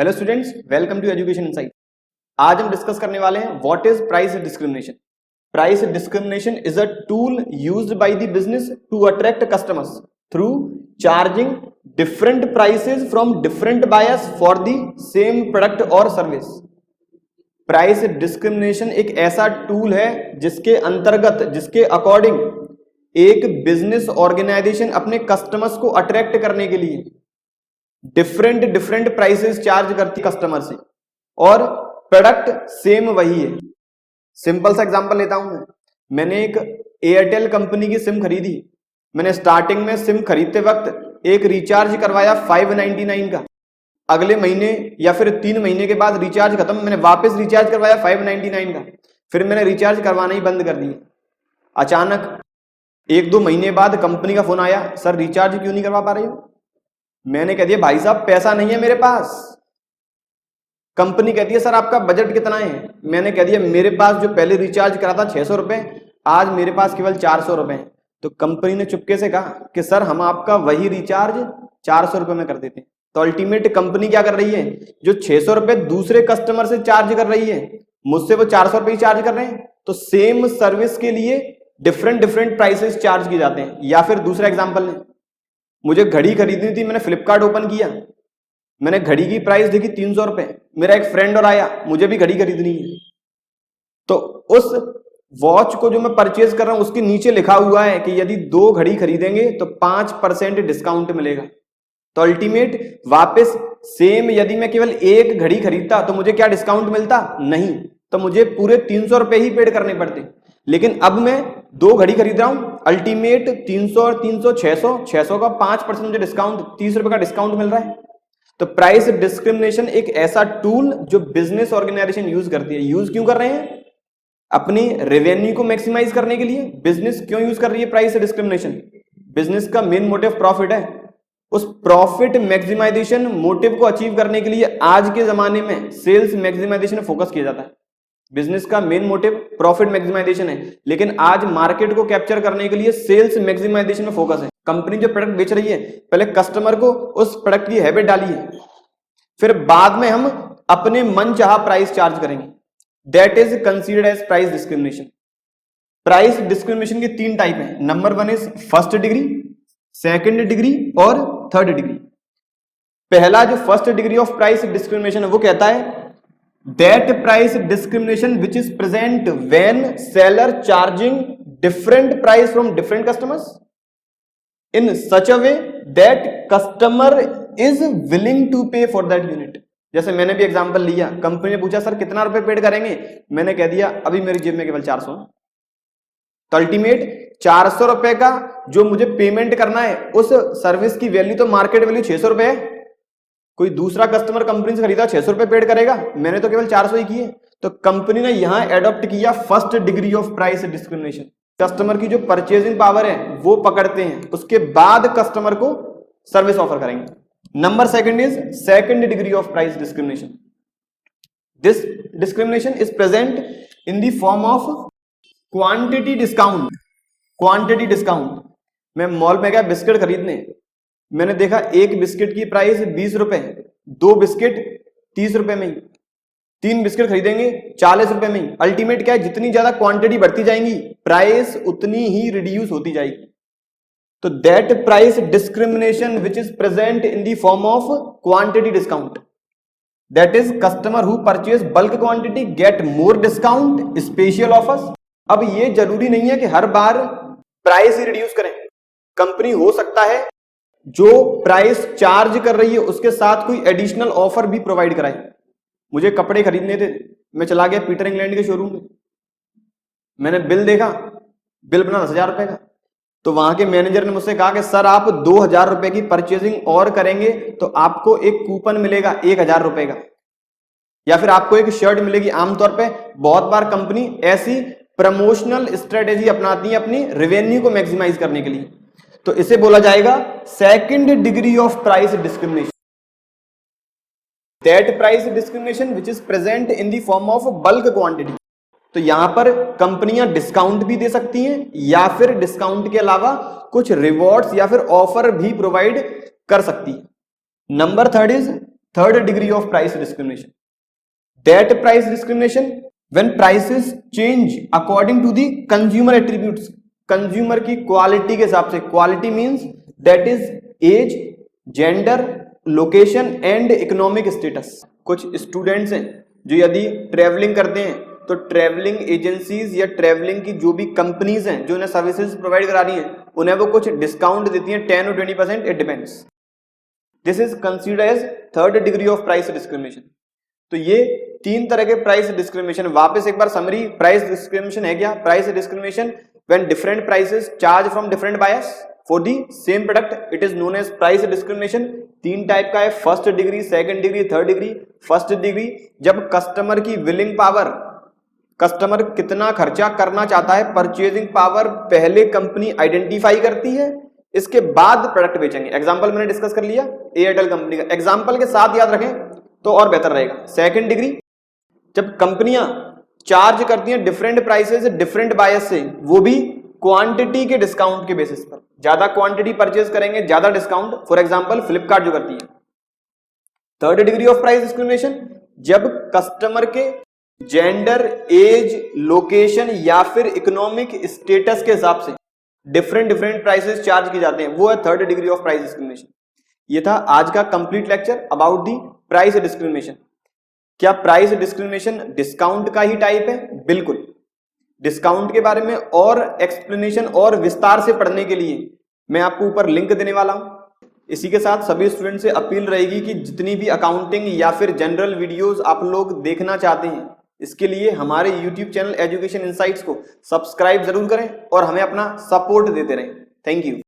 Hello students, welcome to education insight. आज हम discuss करने वाले हैं what is price discrimination. Price discrimination is a tool used by the business to attract customers through charging different prices from different buyers for the same product और service. Price discrimination एक ऐसा tool है जिसके अंतर्गत, जिसके according एक business organisation अपने customers को अट्रैक्ट करने के लिए डिफरेंट प्राइसेस चार्ज करती कस्टमर से और प्रोडक्ट सेम वही है। सिंपल सा एग्जांपल लेता हूं मैंने एक एयरटेल कंपनी की सिम खरीदी। मैंने स्टार्टिंग में सिम खरीदते वक्त एक रिचार्ज करवाया 599 का। अगले महीने या फिर 3 महीने के बाद रिचार्ज खत्म, मैंने वापस रिचार्ज करवाया 599 का। फिर मैंने रिचार्ज करवाना ही बंद कर दिया। अचानक 1-2 महीने बाद कंपनी का फोन आया, सर रिचार्ज क्यों नहीं करवा पा रहे हो? मैंने कह दिया भाई साहब पैसा नहीं है मेरे पास। कंपनी कहती है सर आपका बजट कितना है? मैंने कह दिया मेरे पास जो पहले रिचार्ज करा था 600 रुपए, आज मेरे पास केवल 400 रुपए हैं। तो कंपनी ने चुपके से कहा कि सर हम आपका वही रिचार्ज 400 रुपए में कर देते हैं। तो अल्टीमेट कंपनी क्या कर रही है, जो 600 रुपए दूसरे कस्टमर से चार्ज कर रही है, मुझसे वो 400 रुपए ही चार्ज कर रहे हैं। तो सेम सर्विस के लिए डिफरेंट प्राइसेस चार्ज किए जाते हैं। या फिर दूसरा एग्जाम्पल है, मुझे घड़ी खरीदनी थी, मैंने फ्लिपकार्ट ओपन किया, मैंने घड़ी की प्राइस देखी 300 रुपए। मेरा एक फ्रेंड और आया, मुझे भी घड़ी खरीदनी है। तो उस वॉच को जो मैं परचेज कर रहा हूं उसके नीचे लिखा हुआ है कि यदि 2 घड़ी खरीदेंगे तो 5% डिस्काउंट मिलेगा। तो अल्टीमेट वापस सेम, यदि मैं केवल एक घड़ी खरीदता तो मुझे क्या डिस्काउंट मिलता? नहीं, तो मुझे पूरे 300 रुपए ही पेड करने पड़ते। लेकिन अब मैं 2 घड़ी खरीद रहा हूं, अल्टीमेट 300 और 300 600 का 5% मुझे डिस्काउंट, 30 रुपए का डिस्काउंट मिल रहा है। तो प्राइस डिस्क्रिमिनेशन एक ऐसा टूल जो बिजनेस ऑर्गेनाइजेशन यूज करती है। यूज क्यों कर रहे हैं? अपनी रेवेन्यू को मैक्सिमाइज करने के लिए। बिजनेस क्यों यूज कर रही है प्राइस डिस्क्रिमिनेशन? बिजनेस का मेन मोटिव प्रॉफिट है। उस प्रॉफिट मैक्सिमाइजेशन मोटिव को अचीव करने के लिए आज के जमाने में सेल्स मैक्सिमाइजेशन फोकस किया जाता है। बिजनेस का मेन मोटिव प्रॉफिट मैक्सिमाइजेशन है, लेकिन आज मार्केट को कैप्चर करने के लिए सेल्स मैक्सिमाइजेशन में फोकस है। कंपनी जो प्रोडक्ट बेच रही है, पहले कस्टमर को उस प्रोडक्ट की हैबिट डाली है, फिर बाद में हम अपने मन चाहा प्राइस चार्ज करेंगे। That is considered as price discrimination. Price discrimination के 3 टाइप है। Number 1 is first degree, second degree और थर्ड डिग्री। पहला जो first degree of price discrimination है वो कहता है that price discrimination which is present when seller charging different price from different customers in such a way that customer is willing to pay for that unit। जैसे मैंने भी example लिया, company ने पूछा सर कितना रुपए पेड करेंगे, मैंने कह दिया अभी मेरी जेब में केवल 400। तो अल्टीमेट 400 रुपए का जो मुझे पेमेंट करना है, उस सर्विस की वैल्यू तो मार्केट वैल्यू 600 रुपए है। कोई दूसरा कस्टमर कंपनी से खरीदा 600 रुपए पेड करेगा, मैंने तो केवल 400 ही किए। तो कंपनी ने यहां एडॉप्ट किया first degree of price discrimination. Customer की जो परचेजिंग पावर है वो पकड़ते हैं, उसके बाद कस्टमर को सर्विस ऑफर करेंगे। Number 2 is second degree of price discrimination. This discrimination is present in the form of quantity discount. Quantity discount, मैं मॉल में गया बिस्किट खरीदने, मैंने देखा एक बिस्किट की प्राइस 20 रुपए, 2 बिस्किट 30 रुपए में ही, 3 बिस्किट खरीदेंगे 40 रुपए में ही। अल्टीमेट क्या है, जितनी ज्यादा क्वांटिटी बढ़ती जाएंगी प्राइस उतनी ही रिड्यूस होती जाएगी। तो that price discrimination which is present in the form of quantity discount, that is customer who purchase bulk quantity get more discount, special offers. अब ये जरूरी नहीं है कि हर बार प्राइस ही रिड्यूस करें। कंपनी हो सकता है जो प्राइस चार्ज कर रही है उसके साथ कोई एडिशनल ऑफर भी प्रोवाइड कराए। मुझे कपड़े खरीदने थे, मैं चला गया पीटर इंग्लैंड के शोरूम में, मैंने बिल देखा, बिल बना 10,000 रुपए का। तो वहां के मैनेजर ने मुझसे कहा कि सर आप 2,000 रुपए की परचेजिंग और करेंगे तो आपको एक कूपन मिलेगा 1,000 रुपए का, या फिर आपको एक शर्ट मिलेगी। आमतौर पे बहुत बार कंपनी ऐसी प्रमोशनल स्ट्रेटेजी अपनाती है अपनी रेवेन्यू को मैक्सिमाइज करने के लिए। तो इसे बोला जाएगा second degree of price discrimination. That price discrimination which is present in the form of bulk quantity. तो यहां पर कंपनियां डिस्काउंट भी दे सकती हैं या फिर डिस्काउंट के अलावा कुछ रिवॉर्ड्स या फिर ऑफर भी प्रोवाइड कर सकती है। Number 3 is third degree of price discrimination. That price discrimination when prices change according to the consumer attributes. Consumer की क्वालिटी के हिसाब से. Quality means that is age, gender, location and economic status. कुछ students हैं जो यदि travelling करते हैं तो ट्रेवलिंग एजेंसीज या ट्रेवलिंग की जो भी कंपनीज हैं जो उन्हें सर्विसेज प्रोवाइड करा रही हैं उन्हें वो कुछ डिस्काउंट देती हैं 10 और 20%, it depends. This is considered as third degree of price discrimination. तो ये तीन तरह के प्राइस डिस्क्रिमिनेशन. वापस एक बार समरी, प्राइस डिस्क्रिमिनेशन है क्या? Price discrimination when different prices charge from different buyers for the same product, it is known as price discrimination. तीन टाइप का है, first degree, second degree, third degree. First degree जब customer की willing power, customer कितना खर्चा करना चाहता है, परचेजिंग पावर पहले कंपनी आइडेंटिफाई करती है, इसके बाद प्रोडक्ट बेचेंगे. एग्जांपल मैंने डिस्कस कर लिया एयरटेल कंपनी का, एग्जांपल के साथ याद रखें तो और बेहतर रहेगा. सेकंड डिग्री जब कंपनियां चार्ज करती हैं डिफरेंट प्राइसेस डिफरेंट बायर्स से, वो भी क्वांटिटी के डिस्काउंट के बेसिस पर. ज्यादा क्वांटिटी परचेज करेंगे ज्यादा डिस्काउंट. फॉर एग्जांपल फ्लिपकार्ट जो करती है. Third degree of price discrimination जब कस्टमर के जेंडर, एज, लोकेशन या फिर इकोनॉमिक स्टेटस के हिसाब से डिफरेंट प्राइसेस चार्ज किए जाते हैं, वो है third degree of price discrimination. ये था आज का complete lecture about the price discrimination. क्या प्राइस डिस्क्रिमिनेशन डिस्काउंट का ही टाइप है? बिल्कुल. डिस्काउंट के बारे में और एक्सप्लेनेशन और विस्तार से पढ़ने के लिए मैं आपको ऊपर लिंक देने वाला हूं. इसी के साथ सभी स्टूडेंट से अपील रहेगी कि जितनी भी अकाउंटिंग या फिर जनरल वीडियोस आप लोग देखना चाहते हैं, इसके लिए हमारे YouTube चैनल एजुकेशन इनसाइट्स को सब्सक्राइब जरूर करें और हमें अपना सपोर्ट देते रहें. Thank you.